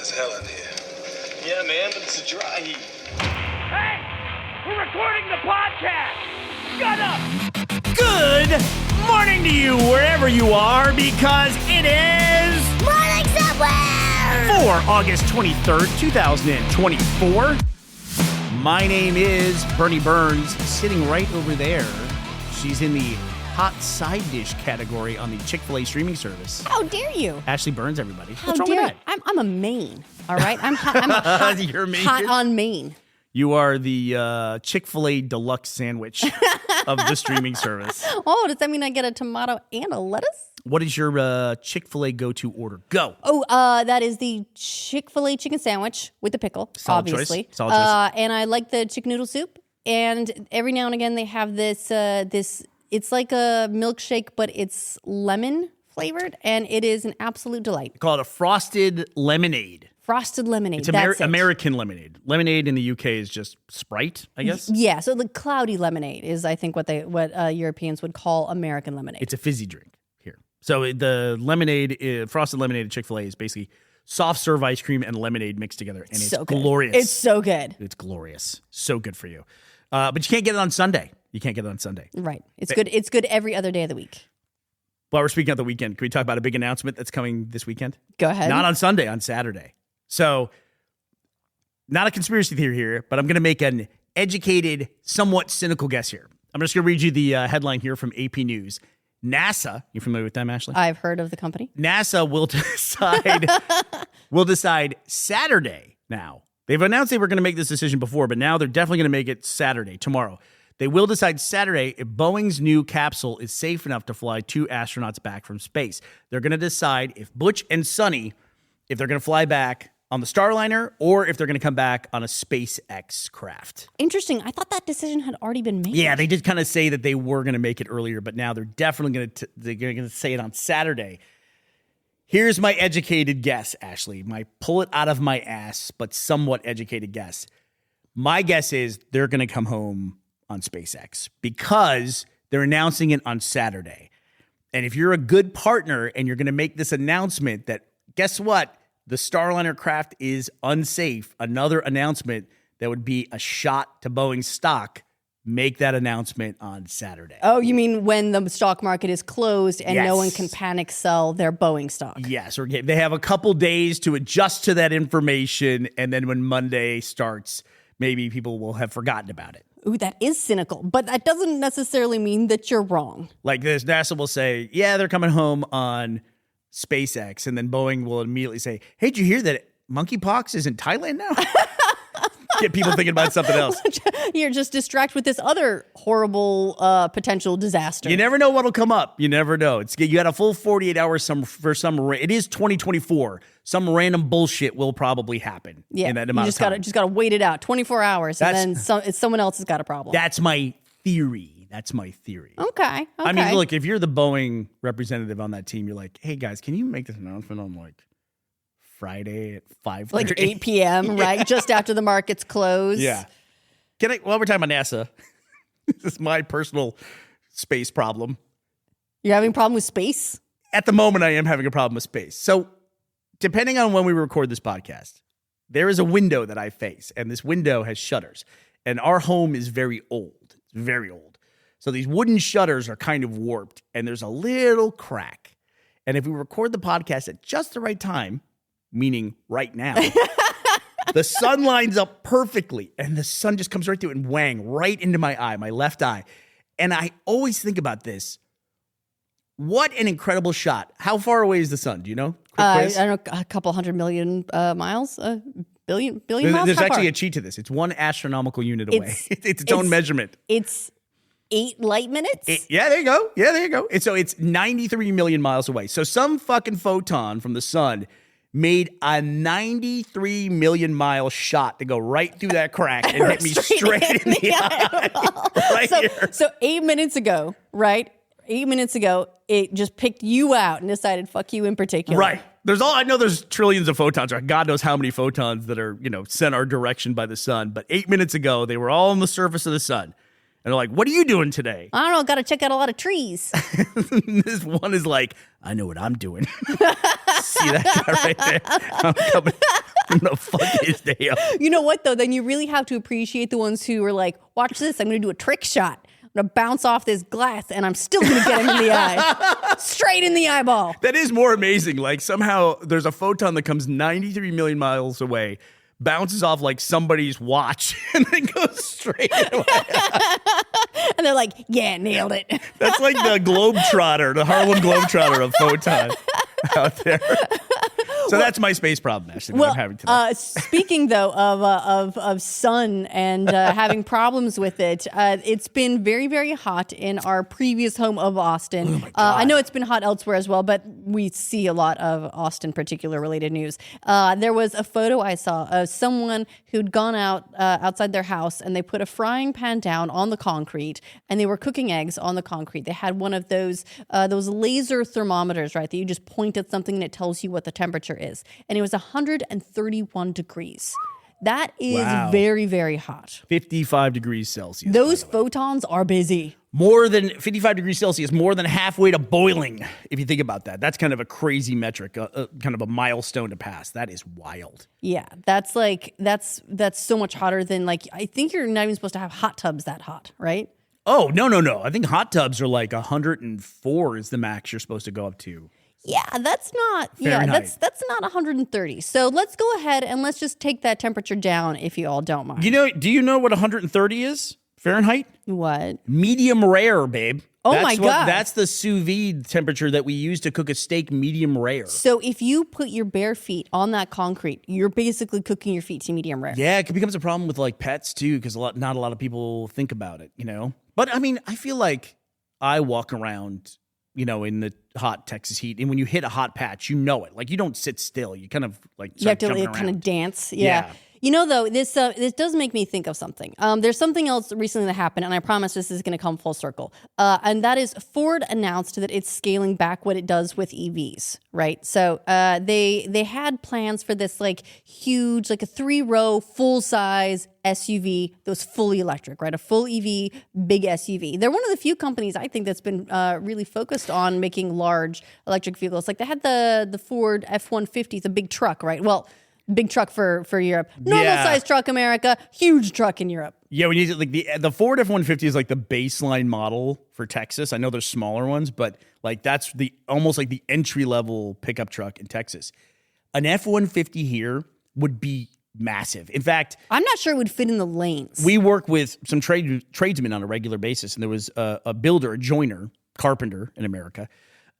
as hell in here. Yeah, man, but it's a dry heat. Hey! We're recording the podcast! Shut up! Good morning to you wherever you are, because it is Morning Somewhere! for August 23rd, 2024. My name is Bernie Burns, sitting right over there. She's in the hot side dish category on the Chick-fil-A streaming service. How dare you? Ashley Burns, everybody. How What's wrong dare with you? that? I'm a Maine, all right? I'm hot, You're Maine? hot on Maine. You are the Chick-fil-A deluxe sandwich of the streaming service. Oh, does that mean I get a tomato and a lettuce? What is your Chick-fil-A go-to order? Go. Oh, that is the Chick-fil-A chicken sandwich with the pickle, Solid choice. obviously. Solid choice. And I like the chicken noodle soup. And every now and again they have this, it's like a milkshake, but it's lemon flavored, and it is an absolute delight. Call it a frosted lemonade. Frosted lemonade. It's that's it. American lemonade. Lemonade in the UK is just Sprite, I guess. Yeah, so the cloudy lemonade is, I think, what Europeans would call American lemonade. It's a fizzy drink here. So the lemonade, frosted lemonade at Chick-fil-A is basically soft serve ice cream and lemonade mixed together, and it's so good. glorious. It's so good. It's glorious. So good for you. But you can't get it on Sunday. You can't get it on Sunday. Right. It's good. It's good every other day of the week. While we're speaking of the weekend, can we talk about a big announcement that's coming this weekend? Go ahead. Not on Sunday, on Saturday. So, not a conspiracy theory here, but I'm going to make an educated, somewhat cynical guess here. I'm just going to read you the headline here from AP News. NASA, you familiar with them, Ashley? I've heard of the company. NASA will decide Saturday now. They've announced they were going to make this decision before, but now they're definitely going to make it Saturday, tomorrow. They will decide Saturday if Boeing's new capsule is safe enough to fly 2 astronauts back from space. They're going to decide if Butch and Sonny, if they're going to fly back on the Starliner or if they're going to come back on a SpaceX craft. Interesting. I thought that decision had already been made. Yeah, they did kind of say that they were going to make it earlier, but now they're definitely going to say it on Saturday. Here's my educated guess, Ashley. My pull it out of my ass, but somewhat educated guess. My guess is they're going to come home on SpaceX because they're announcing it on Saturday. And if you're a good partner and you're going to make this announcement that, guess what? The Starliner craft is unsafe. Another announcement that would be a shot to Boeing's stock. Make that announcement on Saturday. Oh, you mean when the stock market is closed and Yes. no one can panic sell their Boeing stock? Yes, or they have a couple days to adjust to that information, and then when Monday starts, maybe people will have forgotten about it. Ooh, that is cynical, but that doesn't necessarily mean that you're wrong. Like this, NASA will say, yeah, they're coming home on SpaceX, and then Boeing will immediately say, hey, did you hear that monkeypox is in Thailand now? Get people thinking about something else. You're just distracted with this other horrible potential disaster. You never know what'll come up. You never know. You got a full 48 hours it is 2024. Some random bullshit will probably happen in that amount of time. You just gotta wait it out 24 hours, and then someone else has got a problem. That's my theory. Okay. I mean, look, if you're the Boeing representative on that team, you're like, hey, guys, can you make this announcement on like Friday at 5:30? Like 8 p.m., right? Just after the markets close. Yeah. While we're talking about NASA, this is my personal space problem. You're having a problem with space? At the moment, I am having a problem with space. So depending on when we record this podcast, there is a window that I face, and this window has shutters. And our home is very old. It's very old. So these wooden shutters are kind of warped, and there's a little crack. And if we record the podcast at just the right time, meaning right now, the sun lines up perfectly, and the sun just comes right through and whang, right into my eye, my left eye. And I always think about this. What an incredible shot. How far away is the sun? Do you know? I don't know, a couple 100 million miles? Billion miles? There's How actually far? a cheat to this. It's 1 astronomical unit away. It's its own it's- measurement. It's 8 light minutes? There you go. And so it's 93 million miles away. So some fucking photon from the sun made a 93 million mile shot to go right through that crack and hit me straight in the eye. Right here. So 8 minutes ago, right? 8 minutes ago, it just picked you out and decided, fuck you in particular. Right. I know there's trillions of photons, or God knows how many photons that are, sent our direction by the sun. But 8 minutes ago, they were all on the surface of the sun. And they're like, what are you doing today? I don't know, got to check out a lot of trees. This one is like, I know what I'm doing. See that guy right there? the fuck is Dale? You know what, though? Then you really have to appreciate the ones who are like, watch this. I'm going to do a trick shot. I'm going to bounce off this glass, and I'm still going to get him in the eye. Straight in the eyeball. That is more amazing. Like somehow there's a photon that comes 93 million miles away, bounces off like somebody's watch, and then goes straight away. And they're like, yeah, nailed it. That's like the Globetrotter, the Harlem Globetrotter of photon out there. So that's my space problem, Ashley, that I'm having today. Speaking though of sun and having problems with it, it's been very, very hot in our previous home of Austin. I know it's been hot elsewhere as well, but we see a lot of Austin particular related news. There was a photo I saw of someone who'd gone out outside their house and they put a frying pan down on the concrete and they were cooking eggs on the concrete. They had one of those laser thermometers, right, that you just point at something and it tells you what the temperature is. And it was 131 degrees. That is very, very hot. 55 degrees Celsius. Those photons are busy. More than 55 degrees Celsius, more than halfway to boiling, if you think about that. That's kind of a crazy metric, kind of a milestone to pass. That is wild. Yeah, that's so much hotter than, like, I think you're not even supposed to have hot tubs that hot, right? Oh, no. I think hot tubs are like 104 is the max you're supposed to go up to. Yeah, that's not. Fahrenheit. Yeah, that's not 130. So let's go ahead and let's just take that temperature down, if you all don't mind. Do you know what 130 is Fahrenheit? What? Medium rare, babe. Oh my God. That's the sous vide temperature that we use to cook a steak medium rare. So if you put your bare feet on that concrete, you're basically cooking your feet to medium rare. Yeah, it becomes a problem with like pets too, because not a lot of people think about it, But I mean, I feel like I walk around, in the hot Texas heat, and when you hit a hot patch, you know it. Like you don't sit still. You kind of like you have to jumping kind of around. dance. Yeah. Though, this does make me think of something. There's something else recently that happened, and I promise this is going to come full circle. And that is Ford announced that it's scaling back what it does with EVs, right? So they had plans for this like huge, like a 3-row, full-size SUV that was fully electric, right? A full EV, big SUV. They're one of the few companies, I think, that's been really focused on making large electric vehicles. Like they had the Ford F-150, it's a big truck, right? Well, big truck for Europe. Normal size truck America, huge truck in Europe. Yeah, we need to, like the Ford F-150 is like the baseline model for Texas. I know there's smaller ones, but like that's almost like the entry level pickup truck in Texas. An F-150 here would be massive. In fact, I'm not sure it would fit in the lanes. We work with some tradesmen on a regular basis, and there was a builder, a joiner, carpenter in America,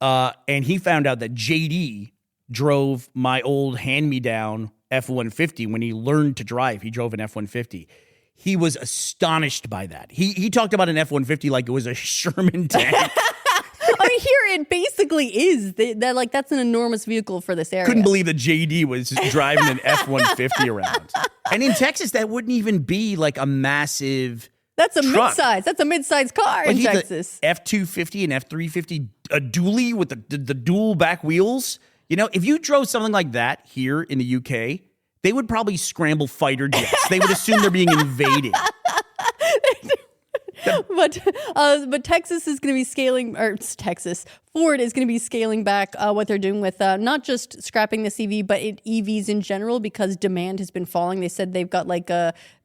and he found out that JD drove my old hand-me-down F-150 when he learned to drive. He drove an F-150. He was astonished by that. He talked about an F-150 like it was a Sherman tank. I mean, here it basically is. That's an enormous vehicle for this area. Couldn't believe that JD was driving an F-150 around. And in Texas, that wouldn't even be like a massive That's a truck. mid-size. That's a mid-size car in Texas. F-250 and F-350, a dually with the dual back wheels. If you drove something like that here in the UK, they would probably scramble fighter jets. They would assume they're being invaded. But Texas is going to be scaling, or Ford is going to be scaling back what they're doing with not just scrapping this EV, but EVs in general, because demand has been falling. They said they've got like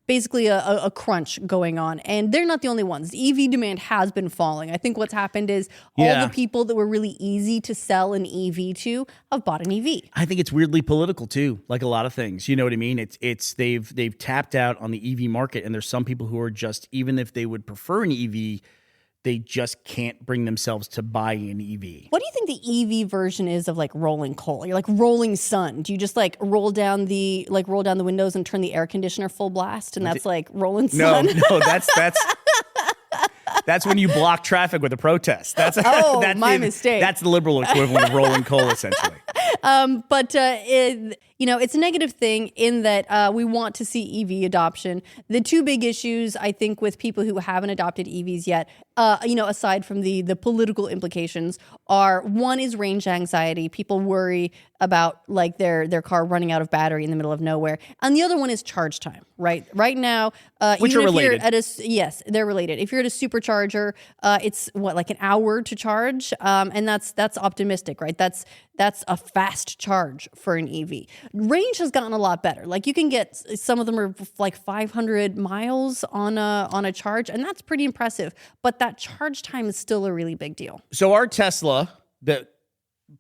basically a crunch going on, and they're not the only ones. EV demand has been falling. I think what's happened is all the people that were really easy to sell an EV to have bought an EV. I think it's weirdly political too, like a lot of things. You know what I mean? It's they've tapped out on the EV market, and there's some people who are just, even if they would prefer an EV, they just can't bring themselves to buy an EV. What do you think the EV version is of like rolling coal? You're like rolling sun. Do you just like roll down the windows and turn the air conditioner full blast, and that's like rolling sun? No, that's when you block traffic with a protest. That's my mistake. That's the liberal equivalent of rolling coal, essentially. But it's a negative thing in that we want to see EV adoption. The two big issues, I think, with people who haven't adopted EVs yet, aside from the political implications, are one is range anxiety. People worry about like their car running out of battery in the middle of nowhere. And the other one is charge time, right? Right now, Which even are if you're related. yes, they're related. If you're at a supercharger, it's like an hour to charge, and that's optimistic, right? That's a fast charge for an EV. Range has gotten a lot better. Like you can get some of them are like 500 miles on a charge, and that's pretty impressive. But that charge time is still a really big deal. So our Tesla that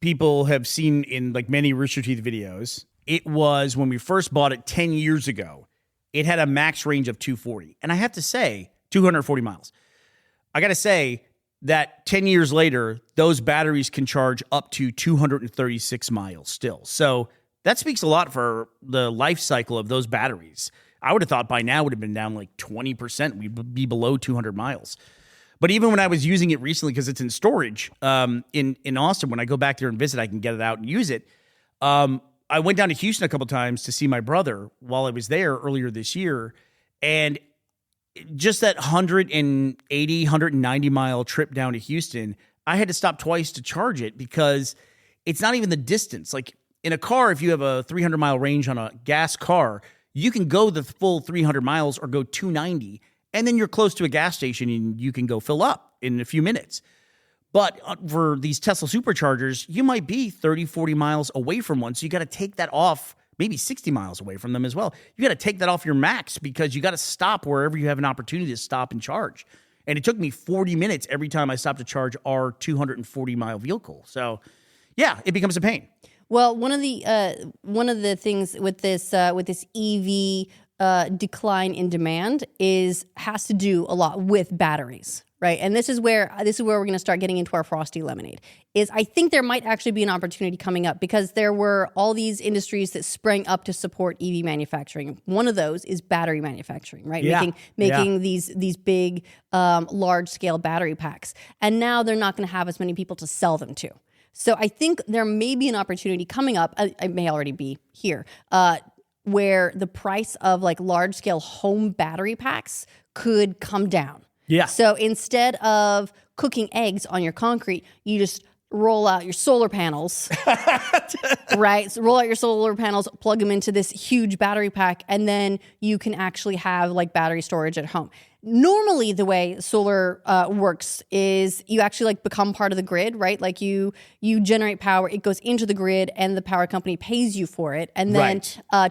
people have seen in like many Rooster Teeth videos, it was when we first bought it 10 years ago, it had a max range of 240. And I have to say, 240 miles. I got to say that 10 years later, those batteries can charge up to 236 miles still. So that speaks a lot for the life cycle of those batteries. I would have thought by now it would have been down like 20%. We'd be below 200 miles. But even when I was using it recently, because it's in storage in Austin, when I go back there and visit, I can get it out and use it. I went down to Houston a couple times to see my brother while I was there earlier this year. And just that 180, 190 mile trip down to Houston, I had to stop twice to charge it because it's not even the distance. Like in a car, if you have a 300 mile range on a gas car, you can go the full 300 miles or go 290. And then you're close to a gas station and you can go fill up in a few minutes. But for these Tesla superchargers, you might be 30, 40 miles away from one. So you got to take that off, maybe 60 miles away from them as well. You got to take that off your max because you got to stop wherever you have an opportunity to stop and charge. And it took me 40 minutes every time I stopped to charge our 240 mile vehicle. So yeah, it becomes a pain. Well, one of the things with this EV decline in demand has to do a lot with batteries, right? And this is where we're going to start getting into our frosty lemonade. I think there might actually be an opportunity coming up because there were all these industries that sprang up to support EV manufacturing. One of those is battery manufacturing, right? Yeah. Making these big large scale battery packs, and now they're not going to have as many people to sell them to. So I think there may be an opportunity coming up. It may already be here. Where the price of like large scale home battery packs could come down. Yeah. So instead of cooking eggs on your concrete, you just roll out your solar panels, right? So roll out your solar panels, plug them into this huge battery pack, and then you can actually have like battery storage at home. Normally, the way solar works is you actually like become part of the grid, right? Like you generate power, it goes into the grid, and the power company pays you for it, and then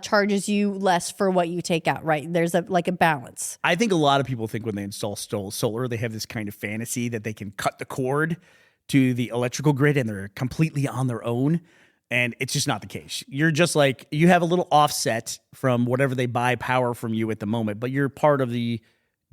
charges you less for what you take out, right? There's a balance. I think a lot of people think when they install solar, they have this kind of fantasy that they can cut the cord to the electrical grid and they're completely on their own. And it's just not the case. You're just like, you have a little offset from whatever they buy power from you at the moment, but you're part of the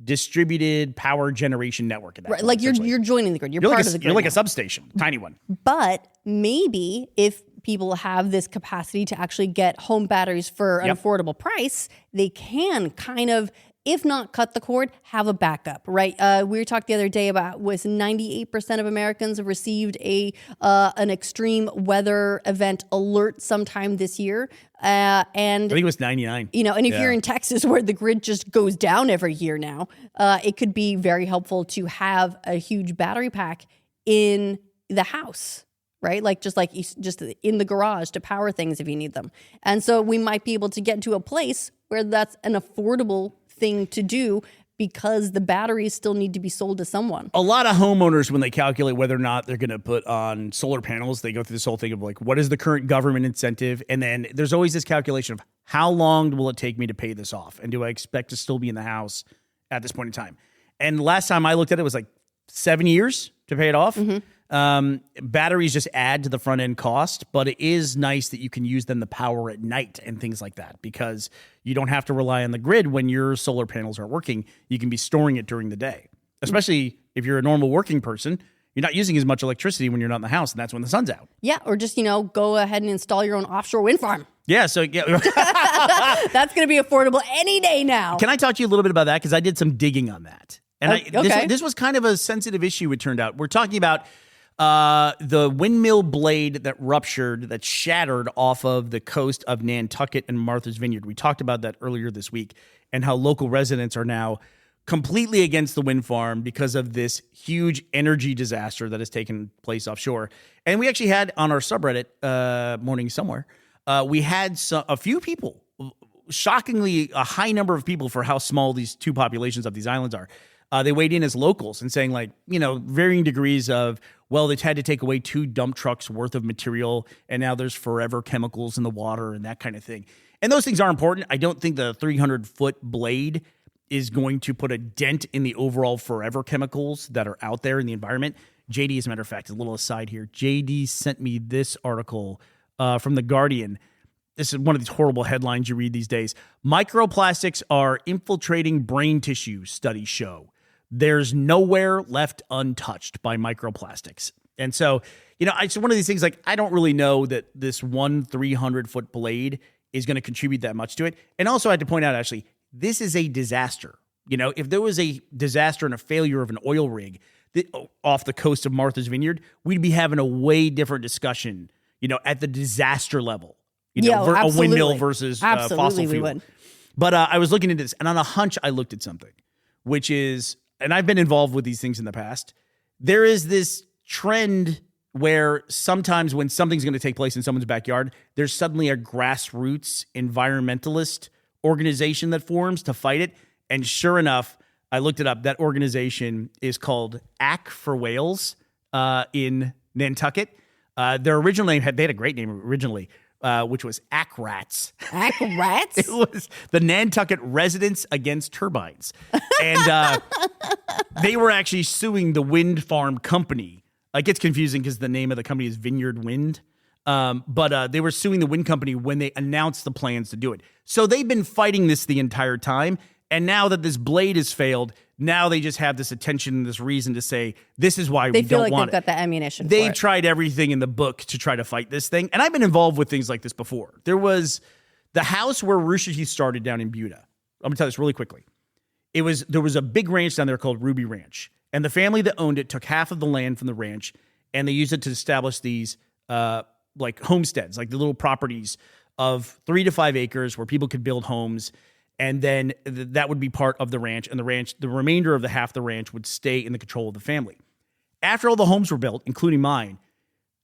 distributed power generation network at that Right, point, like essentially. you're joining the grid. You're like part of the grid. You're like now. a substation, tiny one. But maybe if people have this capacity to actually get home batteries for an affordable price, they can kind of, if not cut the cord, have a backup, right? We were talking the other day about was 98% of Americans have received an extreme weather event alert sometime this year. And I think it was 99. and if you're in Texas where the grid just goes down every year now, it could be very helpful to have a huge battery pack in the house, right? Just in the garage to power things if you need them. And so we might be able to get to a place where that's an affordable thing to do because the batteries still need to be sold to someone. A lot of homeowners, when they calculate whether or not they're going to put on solar panels, they go through this whole thing of like, what is the current government incentive? And then there's always this calculation of how long will it take me to pay this off? And do I expect to still be in the house at this point in time? And last time I looked at it, it was like 7 years to pay it off. Batteries just add to the front end cost, but it is nice that you can use them to power at night and things like that because you don't have to rely on the grid when your solar panels are working. You can be storing it during the day, especially if you're a normal working person. You're not using as much electricity when you're not in the house, and that's when the sun's out. Yeah, or just, go ahead and install your own offshore wind farm. Yeah, so yeah. That's going to be affordable any day now. Can I talk to you a little bit about that? Because I did some digging on that. And okay. This was kind of a sensitive issue, it turned out. We're talking about the windmill blade that ruptured, that shattered off of the coast of Nantucket and Martha's Vineyard. We talked about that earlier this week and how local residents are now completely against the wind farm because of this huge energy disaster that has taken place offshore. And we actually had on our subreddit, Morning Somewhere, we had a few people, shockingly a high number of people for how small these two populations of these islands are. They weighed in as locals and saying, like, varying degrees of, well, they had to take away 2 dump trucks worth of material, and now there's forever chemicals in the water and that kind of thing. And those things are important. I don't think the 300-foot blade is going to put a dent in the overall forever chemicals that are out there in the environment. JD, as a matter of fact, a little aside here, JD sent me this article from The Guardian. This is one of these horrible headlines you read these days. Microplastics are infiltrating brain tissue, studies show. There's nowhere left untouched by microplastics. And so, it's one of these things, like, I don't really know that this 300-foot blade is going to contribute that much to it. And also I had to point out, actually, this is a disaster. If there was a disaster and a failure of an oil rig off the coast of Martha's Vineyard, we'd be having a way different discussion, at the disaster level. A windmill versus fossil fuel. We would. But I was looking into this, and on a hunch, I looked at something, which is, and I've been involved with these things in the past, there is this trend where sometimes when something's going to take place in someone's backyard, there's suddenly a grassroots environmentalist organization that forms to fight it. And sure enough, I looked it up. That organization is called Ack for Whales in Nantucket. Their original name they had a great name originally, which was Ack Rats. Ack Rats? It was the Nantucket Residents Against Turbines. And they were actually suing the wind farm company. It gets confusing because the name of the company is Vineyard Wind. But they were suing the wind company when they announced the plans to do it. So they've been fighting this the entire time. And now that this blade has failed, now they just have this attention and this reason to say, this is why we don't want it. They feel like they've got the ammunition They've for it. tried everything in the book to try to fight this thing. And I've been involved with things like this before. There was the house where Rooster Teeth started down in Buda. I'm going to tell this really quickly. There was a big ranch down there called Ruby Ranch. And the family that owned it took half of the land from the ranch, and they used it to establish these like homesteads, like the little properties of 3 to 5 acres where people could build homes. And then that would be part of the ranch. And the remainder of the half of the ranch would stay in the control of the family. After all the homes were built, including mine,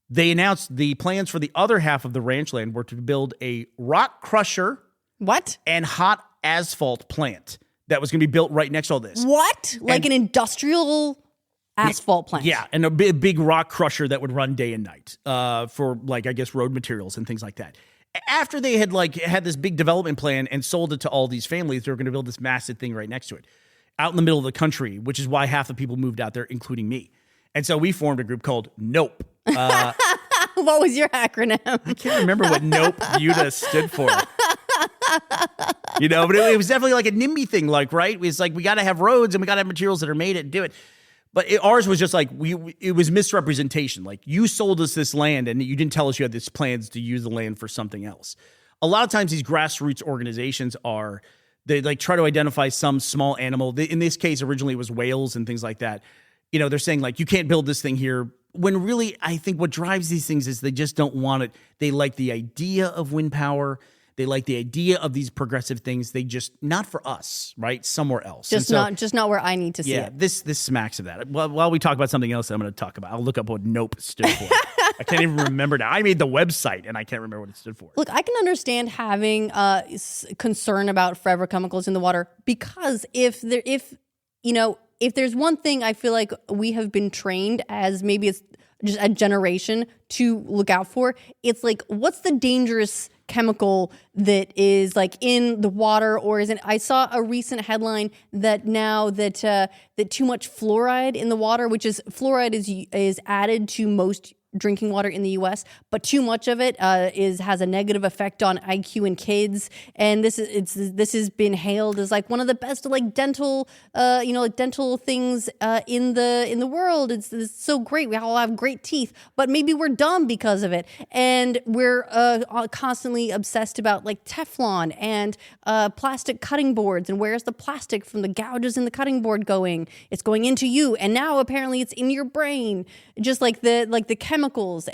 they announced the plans for the other half of the ranch land were to build a rock crusher. What? And hot asphalt plant that was going to be built right next to all this. What? Like an industrial asphalt plant? Yeah, and a big rock crusher that would run day and night for, like, I guess, road materials and things like that. After they had had this big development plan and sold it to all these families, they were going to build this massive thing right next to it, out in the middle of the country, which is why half the people moved out there, including me. And so we formed a group called Nope. What was your acronym? I can't remember what Nope Buda stood for. But it was definitely like a NIMBY thing, right? It was like, we got to have roads and we got to have materials that are made and do it. But ours was just like, it was misrepresentation. Like, you sold us this land and you didn't tell us you had these plans to use the land for something else. A lot of times these grassroots organizations they like try to identify some small animal. In this case, originally it was whales and things like that. They're saying, like, you can't build this thing here. When really, I think what drives these things is they just don't want it. They like the idea of wind power. They like the idea of these progressive things. They just, not for us, right? Somewhere else. Just not where I need to see it. This smacks of that. Well, while we talk about something else that I'm going to talk about, I'll look up what Nope stood for. I can't even remember now. I made the website and I can't remember what it stood for. Look, I can understand having concern about forever chemicals in the water, because if there's one thing I feel like we have been trained as, maybe it's just a generation, to look out for, it's like, what's the dangerous chemical that is like in the water, or isn't? I saw a recent headline that now that too much fluoride in the water, which is fluoride is added to most drinking water in the U.S., but too much of it has a negative effect on IQ in kids, and this has been hailed as like one of the best dental dental things in the world. It's so great. We all have great teeth, but maybe we're dumb because of it, and we're constantly obsessed about like Teflon and plastic cutting boards, and where's the plastic from the gouges in the cutting board going? It's going into you, and now apparently it's in your brain, just like the chemicals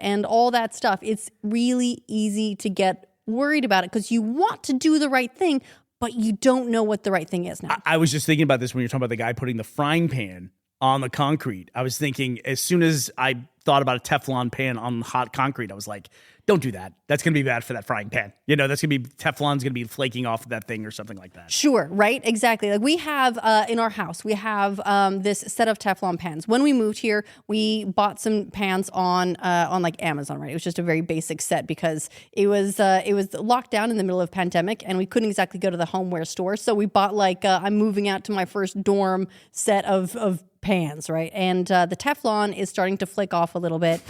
and all that stuff. It's really easy to get worried about it because you want to do the right thing, but you don't know what the right thing is now. I was just thinking about this when you're talking about the guy putting the frying pan on the concrete. I was thinking, as soon as I thought about a Teflon pan on hot concrete, I was like, don't do that. That's going to be bad for that frying pan. That's going to be, Teflon's going to be flaking off of that thing or something like that. Sure, right? Exactly. Like we have in our house, we have this set of Teflon pans. When we moved here, we bought some pans on like Amazon, right? It was just a very basic set because it was locked down in the middle of pandemic and we couldn't exactly go to the homeware store. So we bought I'm moving out to my first dorm set of pans, right? And the Teflon is starting to flake off a little bit.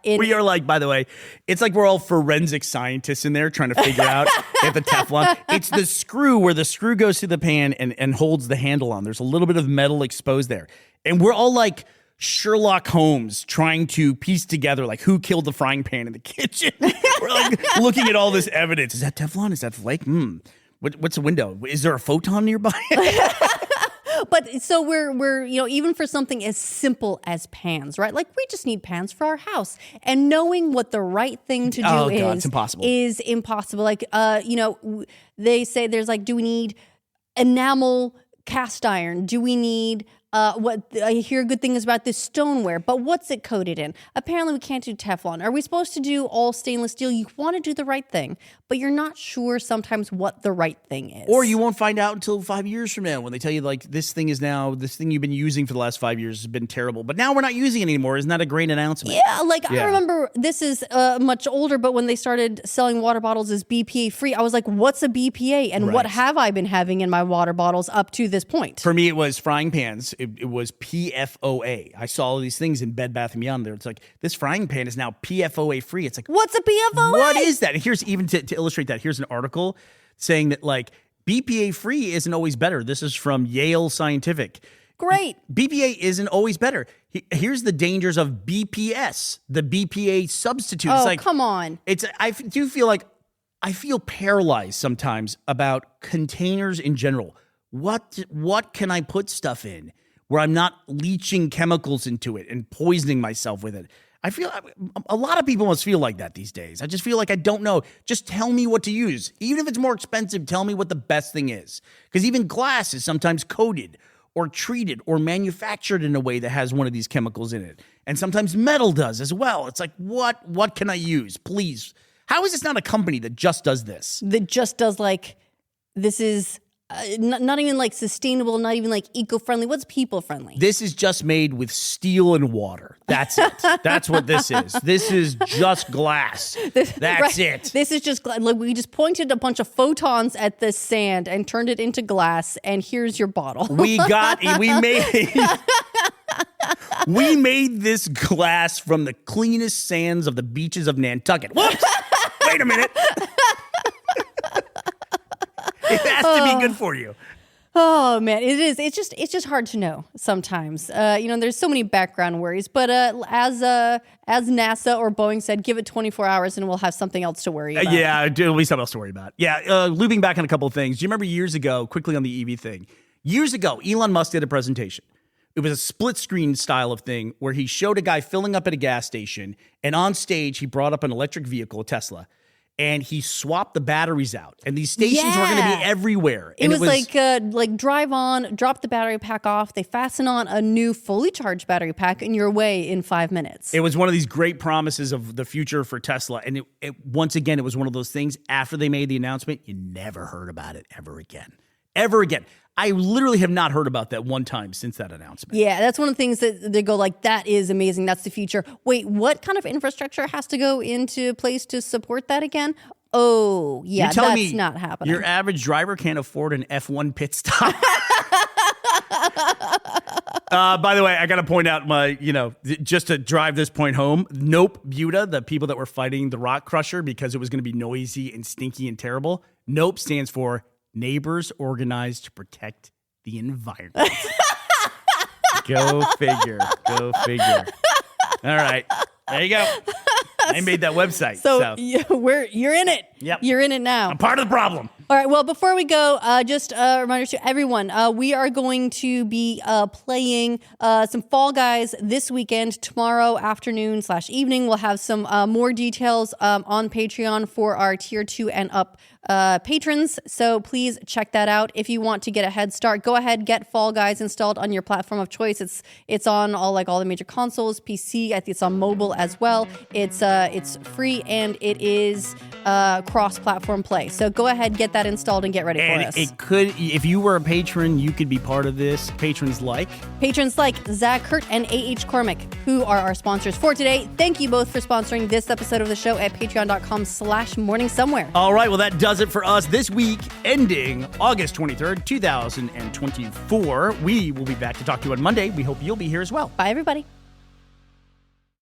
We are by the way, it's like we're all forensic scientists in there trying to figure out if the Teflon, it's the screw where the screw goes through the pan and holds the handle on. There's a little bit of metal exposed there. And we're all like Sherlock Holmes trying to piece together who killed the frying pan in the kitchen. We're looking at all this evidence. Is that Teflon? Is that flake? What's the window? Is there a photon nearby? But so we're even for something as simple as pans, right? We just need pans for our house, and knowing what the right thing to do it's impossible. Is impossible. They say there's do we need enamel cast iron? Do we need what I hear good things about this stoneware, but what's it coated in? Apparently we can't do Teflon. Are we supposed to do all stainless steel? You want to do the right thing, but you're not sure sometimes what the right thing is. Or you won't find out until 5 years from now when they tell you this thing you've been using for the last 5 years has been terrible, but now we're not using it anymore. Isn't that a great announcement? Yeah, I remember this is much older, but when they started selling water bottles as BPA free, I was like, what's a BPA? And what have I been having in my water bottles up to this point? For me, it was frying pans. It was PFOA. I saw all these things in Bed Bath & Beyond there. It's this frying pan is now PFOA free. It's what's a PFOA? What is that? Here's even to illustrate that. Here's an article saying that BPA free isn't always better. This is from Yale Scientific. Great. BPA isn't always better. Here's the dangers of BPS, the BPA substitute. Oh, come on. I do feel I feel paralyzed sometimes about containers in general. What can I put stuff in where I'm not leaching chemicals into it and poisoning myself with it? I feel a lot of people must feel like that these days. I just feel I don't know. Just tell me what to use. Even if it's more expensive, tell me what the best thing is. Because even glass is sometimes coated or treated or manufactured in a way that has one of these chemicals in it. And sometimes metal does as well. It's what can I use? Please. How is this not a company that just does this? That just does this is not even sustainable, not even eco-friendly. What's people-friendly? This is just made with steel and water. That's it. That's what this is. This is just glass. That's it. This is just we just pointed a bunch of photons at this sand and turned it into glass, and here's your bottle. We made this glass from the cleanest sands of the beaches of Nantucket. Whoops! Wait a minute. It has to be good for you. Oh man, it is. It's just hard to know sometimes. There's so many background worries. But as NASA or Boeing said, give it 24 hours and we'll have something else to worry about. Yeah, at least something else to worry about. Yeah, looping back on a couple of things. Do you remember years ago, quickly on the EV thing? Years ago, Elon Musk did a presentation. It was a split screen style of thing where he showed a guy filling up at a gas station, and on stage he brought up an electric vehicle, a Tesla. And he swapped the batteries out, and these stations were going to be everywhere. It was like drive on, drop the battery pack off. They fasten on a new fully charged battery pack, and you're away in 5 minutes. It was one of these great promises of the future for Tesla, and once again, it was one of those things. After they made the announcement, you never heard about it ever again. Ever again. I literally have not heard about that one time since that announcement. Yeah, that's one of the things that they go that is amazing. That's the future. Wait, what kind of infrastructure has to go into place to support that again? Oh, yeah, that's not happening. Your average driver can't afford an F1 pit stop. By the way, I got to point out just to drive this point home, Nope Buta, the people that were fighting the rock crusher because it was going to be noisy and stinky and terrible. Nope stands for Neighbors Organized to Protect the Environment. Go figure. All right. There you go. I made that website. So you're in it. Yep. You're in it now. I'm part of the problem. All right. Well, before we go, just a reminder to everyone: we are going to be playing some Fall Guys this weekend. Tomorrow afternoon / evening, we'll have some more details on Patreon for our tier 2 and up patrons. So please check that out. If you want to get a head start, go ahead, get Fall Guys installed on your platform of choice. It's on all the major consoles, PC. I think it's on mobile as well. It's free and it is cross-platform play. So go ahead, get that installed and get ready for us. It could, if you were a patron, you could be part of this. Patrons like Zach Hurt and A.H. Cormick, who are our sponsors for today. Thank you both for sponsoring this episode of the show at patreon.com/morningsomewhere. All right, well, that does it for us this week, ending August 23rd, 2024. We will be back to talk to you on Monday. We hope you'll be here as well. Bye, everybody.